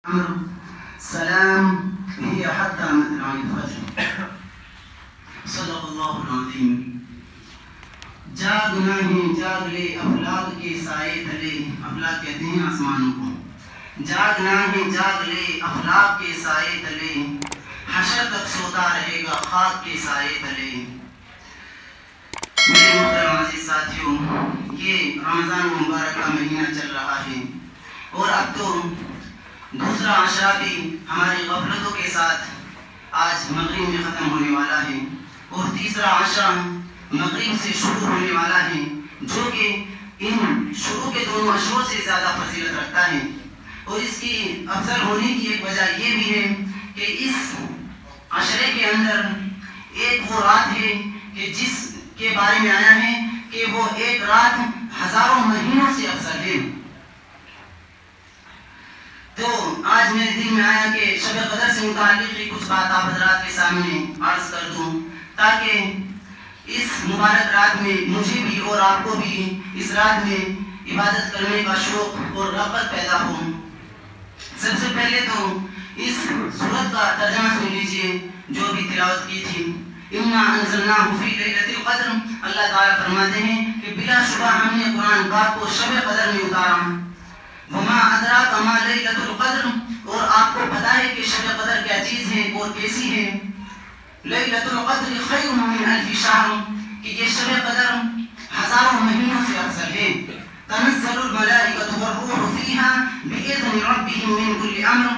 سلام هي حتى مطلع الفجر صدق اللہ العظیم۔ جاگنا ہے جاگ لے افلاک کے سائے تلے، افلاک کہتے ہیں آسمانوں کو، جاگنا ہے جاگ لے افلاک کے سائے تلے، حشر تک سوتا رہے گا خاک کے سائے تلے۔ میرے محترم عزیز ساتھیوں، یہ رمضان مبارک کا مہینہ چل رہا ہے اور اب تو دوسرا عشرہ بھی ہماری غفلتوں کے ساتھ آج مغرب میں ختم ہونے والا ہے اور تیسرا عشرہ مغرب سے شروع ہونے والا ہے، جو کہ ان شروع کے دونوں عشروں سے زیادہ فضیلت رکھتا ہے۔ اور اس کی افضل ہونے کی ایک وجہ یہ بھی ہے کہ اس عشرے کے اندر ایک وہ رات ہے کہ جس کے بارے میں آیا ہے کہ وہ ایک رات ہزاروں مہینوں سے افضل ہے۔ تو آج میرے دل میں آیا کہ شب قدر سے متعلق کچھ بات آپ حضرات کے سامنے عرض کر دوں، تاکہ اس مبارک رات میں مجھے بھی اور آپ کو بھی اس رات میں عبادت کرنے کا شوق اور رغبت پیدا ہو۔ سب سے پہلے تو اس سورت کا ترجمہ سن لیجئے جو بھی تلاوت کی تھی۔ اِنَّا أَنزَلْنَاهُ فِي لَيْلَةِ الْقَدْرِ، اللہ تعالیٰ فرماتے ہیں کہ بلا شبہ ہم نے قرآن پاک کو شب قدر میں اتارا۔ وَمَا أَدْرَاكَ مَا لَيْلَةُ الْقَدْرِ، اور آپ کو پتہ ہے کہ شب قدر کیا چیز ہے اور کیسی ہے۔ لَيْلَةُ الْقَدْرِ خَيْرٌ مِّنْ أَلْفِ شَهْرٍ، کہ یہ شب قدر ہزاروں مہینوں سے افضل ہے۔ تَنَزَّلُ الْمَلَائِكَةُ وَالرُّوحُ فِيهَا بِإِذْنِ رَبِّهِم مِّن كُلِّ أَمْرٍ،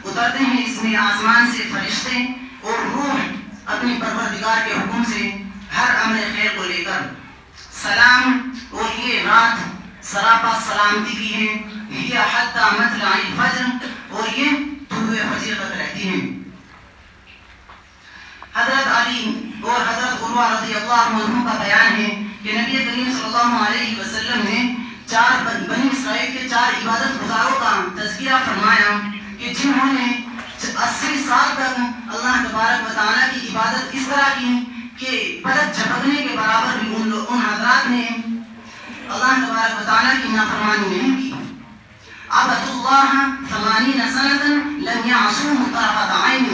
اترتے ہیں اس میں آسمان سے فرشتے اور روح اپنی پروردگار کے حکم سے ہر امر خیر کو لے کر۔ سلام، اور یہ رات سراپا سلامتی کی ہے۔ ہی حتی مطلع الفجر، اور یہ طلوع فجر تک رہتی ہیں۔ حضرت علی اور حضرت عروہ رضی اللہ عنہ کا بیان ہے کہ نبی کریم صلی اللہ علیہ وسلم نے بنی اسرائیل کے 4 عبادت گزاروں کا تذکرہ فرمایا کہ جنہوں نے 80 سال تک اللہ تبارک و تعالیٰ کی عبادت اس طرح کی کہ پلک جھپکنے کے برابر بھی ان حضرات نے اللہ تبارک و تعالیٰ کی نافرمانی نہیں کی۔ عبدوا اللہ 80 سنة لم يعصوه طرفة عين،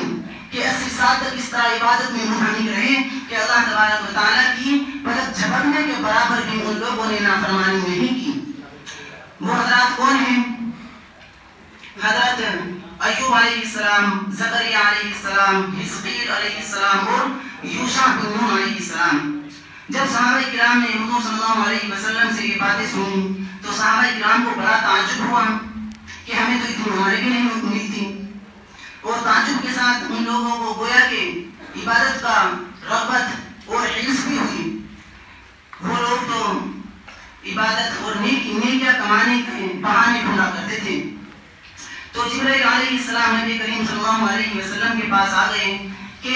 کہ 80 سال تک اس طرح عبادت میں منہمک رہے کہ اللہ تبارک و تعالیٰ کی پلک جھپکنے کے برابر بھی ان لوگوں نے نافرمانی نہیں کی۔ وہ حضرات کون ہیں؟ حضرت ایوب علیہ السلام، زکریا علیہ السلام، حزقیل علیہ السلام اور یوشع بن نون علیہ السلام۔ جب صحابہ کرام نے حضور صلی اللہ علیہ وسلم سے یہ باتیں سنی تو صحابہ کرام کو بڑا تعجب ہوا کہ ہمیں تو اتنی عمریں بھی نہیں ملتی، اور تعجب کے ساتھ ان لوگوں کو گویا کہ عبادت کا رغبت اور حرص بھی ہوئی۔ وہ لوگ تو عبادت اور نیکیاں کمانے کے بہانے ڈھونڈا کرتے تھے۔ تو جبرائیل علیہ السلام نبی کریم صلی اللہ علیہ وسلم کے پاس آ گئے کہ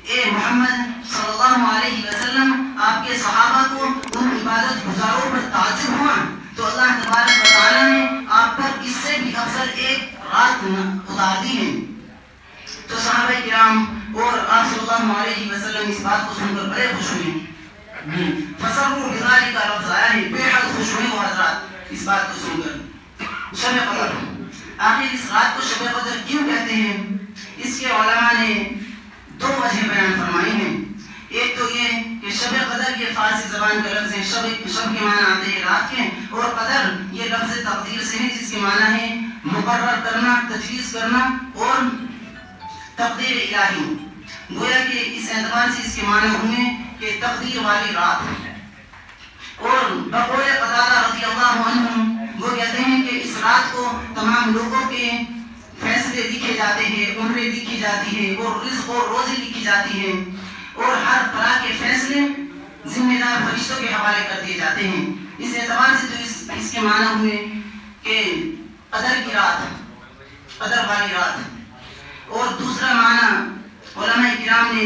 اے محمد صلی اللہ علیہ وسلم، آپ کے صحابہ کو ان عبادت گزاروں پر تعجب ہوا تو اللہ تبارک و تعالیٰ نے آپ پر اس سے بھی افضل ایک رات اتار دی ہے۔ تو صحابہ کرام اور آپ صلی اللہ علیہ وسلم اس بات کو سن کر بڑے خوش ہوئے۔ فَسَرُّوا بِذَلِكَ کا لفظ آیا ہے، بے حد خوش ہوئے وہ حضرات اس بات کو سن کر۔ شب قدر، آخر اس رات کو شب قدر کیوں کہتے ہیں؟ اس کے علماء نے 2 وجہ بیان فرمائی ہیں۔ ایک تو یہ کہ شب قدر یہ فارسی زبان کا لفظ ہے، شب کے معنی آتے ہیں رات کے، اور قدر یہ لفظ تقدیر سے ہے جس کے معنی ہے مقرر کرنا، تجویز کرنا اور تقدیر الہی۔ گویا کہ اس اعتبار سے اس کے معنی ہوئے کہ تقدیر والی رات۔ اور بقول قتادہ رضی اللہ عنہ وہ کہتے ہیں کہ اس رات کو تمام لوگوں کے فیصلے لکھے جاتے ہیں، عمریں لکھی جاتی ہیں اور رزق اور روزی لکھی جاتی ہے، اور ہر طرح کے فیصلے ذمہ دار فرشتوں کے حوالے کر دیے جاتے ہیں۔ اس اعتبار سے تو اس کے معنی ہوئے کہ قدر کی رات، قدر والی رات۔ اور دوسرا معنی علماء کرام نے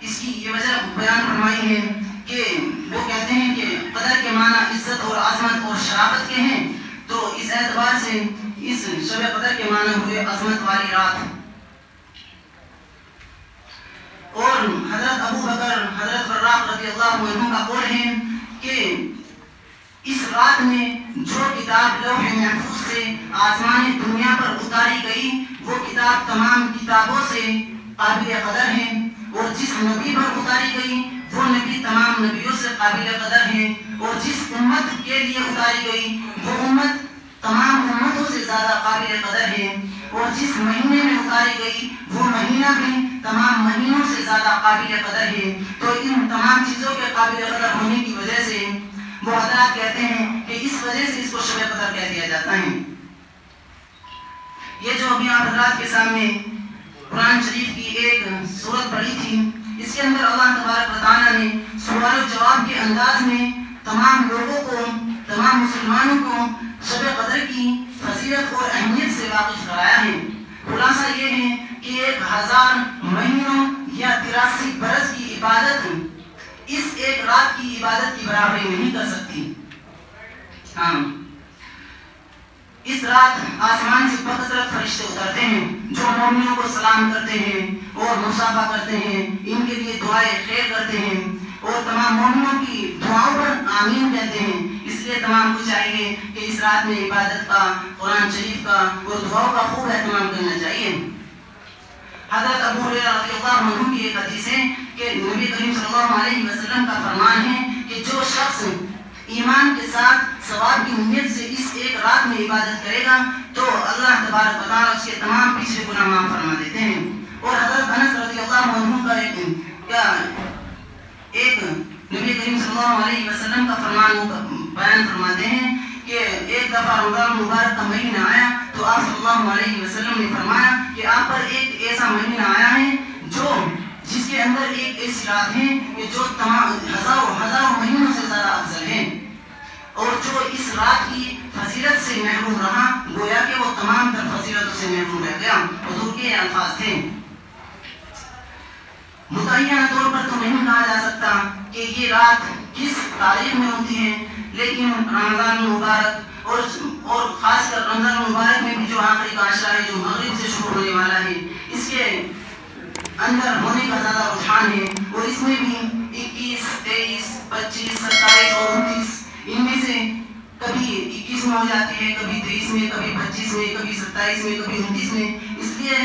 اس کی یہ وجہ بیان فرمائی ہے کہ وہ کہتے ہیں کہ قدر کے معنی عزت اور عظمت اور شرافت کے ہیں، تو اس اعتبار سے اس شب قدر کے معنی ہوئے عظمت والی رات۔ اور حضرت ابو بکر حضرت فراق رضی اللہ عنہ کا قول ہے کہ اس رات میں جو کتاب لوح محفوظ سے آسمان دنیا پر اتاری گئی وہ کتاب تمام کتابوں سے قابل قدر ہے، اور جس نبی پر اتاری گئی وہ نبی تمام نبیوں سے قابل قدر ہے، اور جس امت کے لیے اتاری گئی وہ امت تمام امتوں سے زیادہ قابل قدر ہے، اور جس مہینے میں اتاری گئی وہ مہینہ بھی تمام مہینوں سے زیادہ قابل قدر ہے۔ تو ان تمام چیزوں کے قابل قدر ہونے کی وجہ سے وہ حضرات کہتے ہیں کہ اس وجہ سے اس کو شب قدر کہہ دیا جاتا ہے۔ یہ جو ابھی آپ حضرات کے سامنے قرآن شریف کی ایک سورت پڑھی تھی، اس کے اندر اللہ تبارک و تعالیٰ نے سوال و جواب کے انداز میں تمام لوگوں کو، تمام مسلمانوں کو شب قدر کی فضیلت اور اہمیت سے واقف کرایا ہے۔ خلاصہ یہ ہے کہ 1000 مہینوں یا 83 برس کی عبادت اس ایک رات کی عبادت کی برابری نہیں کر سکتی۔ ہاں، اس رات آسمان سے بکثرت فرشتے اترتے ہیں جو مومنوں کو سلام کرتے ہیں اور مصافحہ کرتے ہیں، ان کے لیے دعائیں خیر کرتے ہیں اور تمام مومنوں کی دعاؤں پر آمین کہتے ہیں۔ اس لیے تمام کو چاہیے کہ اس رات میں عبادت کا، قرآن شریف کا اور دعاؤں کا خوب اہتمام کرنا چاہیے۔ حضرت ابو ہریرہ رضی اللہ عنہ کی ایک حدیث ہے کہ نبی کریم صلی اللہ علیہ وسلم کا فرمان ہے کہ جو شخص ایمان کے ساتھ ثواب کی نیت سے اس ایک رات میں عبادت کرے گا تو اللہ تبارک و تعالیٰ اس کے تمام پچھلے گناہ معاف فرما دیتے ہیں۔ اور حضرت انس رضی اللہ عنہ کا ایک نبی کریم صلی اللہ علیہ وسلم کا فرمان بیان فرماتے ہیں کہ ایک دفعہ رمضان مبارک کا مہینہ آیا تو آپ صلی اللہ علیہ وسلم نے فرمایا کہ آپ پر ایک ایسا مہینہ آیا ہے جس کے اندر ایک ایسی رات ہے کہ جو تمام ہزاروں مہینوں سے زیادہ افضل ہے، اور جو اس رات کی فضیلت سے محروم رہا گویا کہ وہ تمام تر فضیلتوں سے محروم رہ گیا۔ حضور کے الفاظ تھے۔ متعینہ طور پر تو نہیں کہا جا سکتا کہ یہ رات کس تاریخ میں ہوتی ہے، لیکن رمضان مبارک اور خاص کر رمضان مبارک میں بھی جو آخری کا عشرہ ہے جو مغرب سے شروع ہونے والا ہے، اس کے اندر ہونے کا زیادہ رجحان ہے، اور اس میں بھی 21، 23، 25، 27 اور 29 ان میں سے کبھی 21 میں ہو جاتی ہے، کبھی 23 میں، کبھی 25 میں، کبھی 27 میں، کبھی 29 میں۔ اس لیے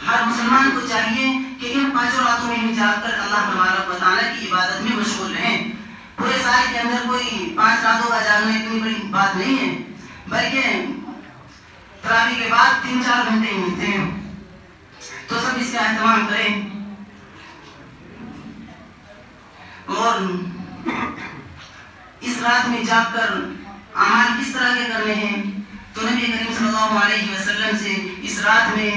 ہر مسلمان کو چاہیے کہ ان 5 راتوں میں ہی جاگ کر اللہ تبارک و تعالیٰ کی عبادت میں مشغول رہیں۔ پورے سال کے اندر کوئی 5 راتوں کا جاگنا اتنی بڑی بات نہیں ہے، بلکہ تراویح کے بعد 3-4 گھنٹے ہی ملتے ہیں، تو سب اس کا اہتمام کریں۔ اور اس رات میں جاگ کر اعمال کس طرح کے کرنے ہیں، تو نبی کریم صلی اللہ علیہ وسلم سے اس رات میں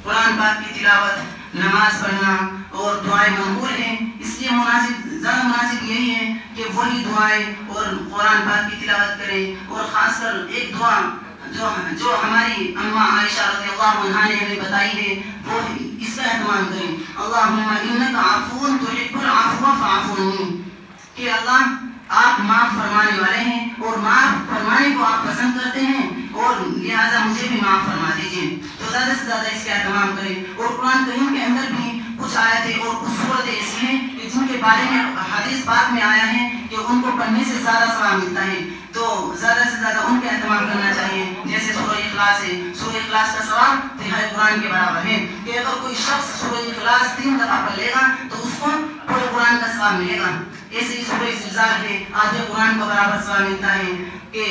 قرآن پاک کی تلاوت، نماز پڑھنا اور دعائیں مقبول ہیں۔ اس لیے زیادہ مناسب یہی ہے کہ وہی دعائیں اور قرآن پاک کی تلاوت کریں، اور خاص کر ایک دعا جو ہماری اماں عائشہ رضی اللہ عنہا نے ہمیں بتائی ہے وہ اس کا اہتمام کریں۔ اللہم انک عفو تحب العفو فاعف عنی، کہ اللہ آپ معاف فرمانے والے ہیں اور معاف فرمانے کو آپ پسند کرتے ہیں، اور لہٰذا مجھے بھی معاف فرما دیجیے۔ تو زیادہ سے زیادہ اس کا اہتمام کریں۔ اور قرآن کریم کے اندر بھی کچھ آیتیں اور کچھ صورتیں ایسی ہیں کہ جن کے بارے میں حدیث پاک میں آیا ہے کہ ان کو پڑھنے سے زیادہ ثواب ملتا ہے، تو زیادہ سے زیادہ ان کا اہتمام کرنا چاہیے۔ جیسے سورہ اخلاص ہے، سورہ اخلاص کا ثواب تہائی قرآن کے برابر ہے، کہ اگر کوئی شخص سورہ اخلاص 3 دفعہ پڑھ لے گا تو اس کو پورے قرآن کا ثواب ملے گا۔ ایسے ہی سورہ زلزال ہے، آدھے قرآن کا برابر ثواب ملتا ہے، کہ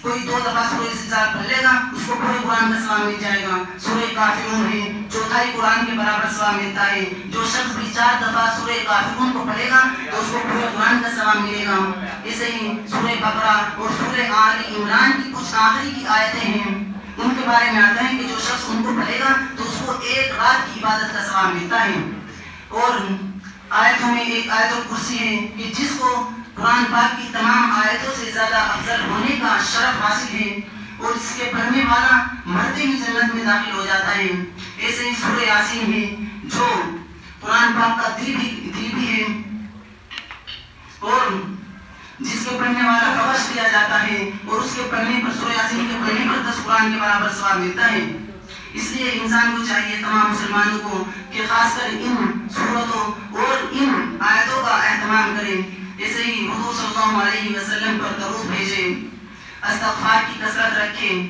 کوئی 2 دفعہ سورہ زلزال پڑھ لے گا اس کو پورے قرآن کا ثواب مل جائے گا۔ سورہ کافرون ہے، چوتھائی قرآن کے برابر ثواب ملتا ہے۔ جو شخص بھی 4 دفعہ سورہ کافرون کو پڑھے گا تو اس کو پورے قرآن کا ثواب ملے گا۔ ایسے ہی سورہ بقرہ اور سورہ آل عمران کی کچھ آخری کی آیتیں ہیں، ان کے بارے میں آتا ہے کہ جو شخص ان کو پڑھے گا تو اس کو ایک رات کی عبادت کا ثواب ملتا ہے۔ اور آیتوں میں ایک آیت الکرسی ہے کہ جس کو قرآن پاک کی تمام آیتوں سے زیادہ افضل ہونے کا شرف حاصل ہے، اور اس کے پڑھنے والا مرتے ہی جنت میں داخل ہو جاتا ہے۔ ایسے ہی سورہ یاسین ہے جو قرآن پاک کا دل بھی ہے، اور جس کے پڑھنے والا بخش دیا جاتا ہے، اور اس کے پڑھنے پر سورہ یاسین کے پڑھنے پر 10 قرآن کے برابر ثواب ملتا ہے۔ اس لیے انسان کو چاہیے، تمام مسلمانوں کو، کہ خاص کر ان سورتوں اور ان آیتوں کا اہتمام کریں۔ ایسے ہی حضور صلی اللہ علیہ وسلم پر درود بھیجیں، استغفار کی کثرت رکھیں،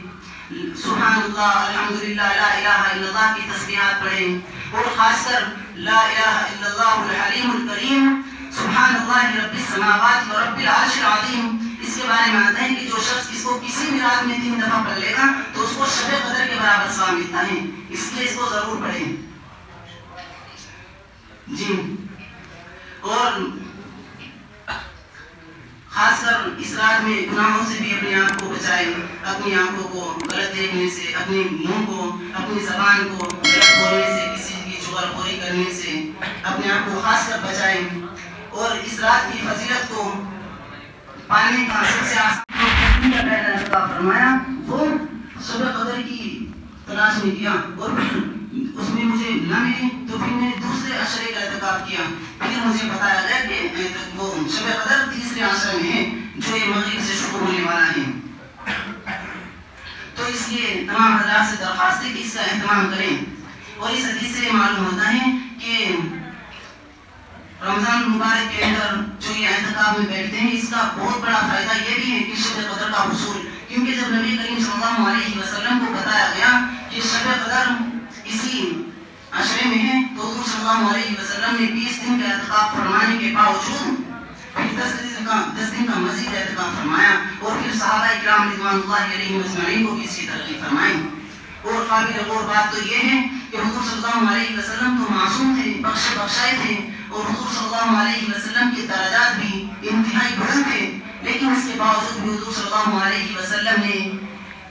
سبحان اللہ، الحمدللہ، لا الہ الا اللہ کی تسبیحات پڑھیں، اور خاص کر لا الہ الا اللہ الحلیم الکریم سبحان اللہ رب السماوات و رب العرش العظیم. اس کے بارے میں آتا ہے کہ جو شخص اس کو کسی بھی رات میں 3 دفعہ پڑھ لے گا تو اس کو شب قدر کے برابر ثواب ملتا ہے، اس لیے اس کو ضرور پڑھیں. جی، اور خاص کر اس رات میں گناہوں سے بھی اپنے آپ کو بچائیں، اپنی آنکھوں کو غلط دیکھنے سے، اپنے منہ کو، اپنی زبان کو غلط بولنے سے، کسی کی چغلخوری کرنے سے اپنے آپ کو خاص کر بچائیں. اور اس رات کی فضیلت کو پانے کا سب سے آسان کا فرمایا وہ شب قدر کی تلاش میں کیا، اور پھر اس میں مجھے نہ ملی تو پھر میں نے دوسرے عشرے کا اعتکاف کیا. پھر مجھے بتایا گیا کہ وہ شب قدر تیسرے عشرے میں ہے جو یہ مغرب سے شروع ہونے والا ہے. تو اس لیے تمام حضرات سے درخواست ہے کہ اس کا اہتمام کریں. اور اس حدیث سے معلوم ہوتا ہے کہ رمضان مبارک کے اندر جو یہ اعتکاف میں بیٹھتے ہیں اس کا بہت بڑا فائدہ یہ بھی ہے کہ شب قدر کا حصول، کیونکہ جب نبی کریم صلی اللہ علیہ وسلم کو بتایا گیا کہ شب قدر اسی عشرے میں ہے تو حضور صلی اللہ علیہ وسلم نے 20 دن کا اعتکاف فرمانے کے باوجود پھر 10 دن کا مزید اعتکاف فرمایا، اور پھر صحابہ کرام رضوان اللہ علیہم اجمعین کو بھی اسی ترغیب فرمائی. اور قابل غور بات تو یہ ہے کہ حضور صلی اللہ علیہ وسلم تو معصوم تھے، بخشائے تھے، اور حضور صلی اللہ علیہ وسلم کے درجات بھی انتہائی بلند تھے، لیکن اس کے باوجود بھی حضور صلی اللہ علیہ وسلم نے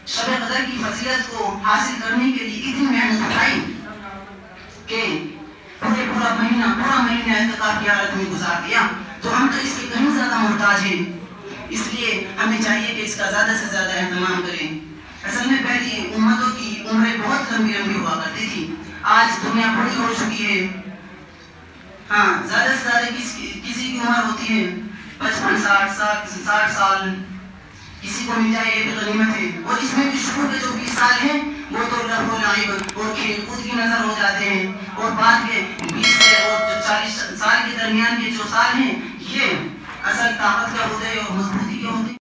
شب قدر کی فضیلت کو حاصل کرنے کے لیے اتنی محنت اٹھائی کہ پورا مہینہ اعتکاف کی حالت میں گزار دیا. تو ہم تو اس کے کہیں زیادہ محتاج ہیں، اس لیے ہمیں چاہیے کہ اس کا زیادہ سے زیادہ اہتمام کریں. اصل میں پہلی امتوں کی عمریں بہت لمبی ہوا کرتی تھی، آج دنیا بڑی ہو چکی ہے. ہاں، زیادہ سے زیادہ کسی کی عمر ہوتی ہے 55-60 سال، کسی کو مل جائے یہ بھی غنیمت ہے. اور اس میں بھی شروع کے جو 20 سال ہیں وہ تو لہو و لعب اور کھیل کود کی نظر ہو جاتے ہیں، اور بعد کے 20 سے اور 40 سال کے درمیان کے جو سال ہیں یہ اصل طاقت کا ہوتے اور مضبوط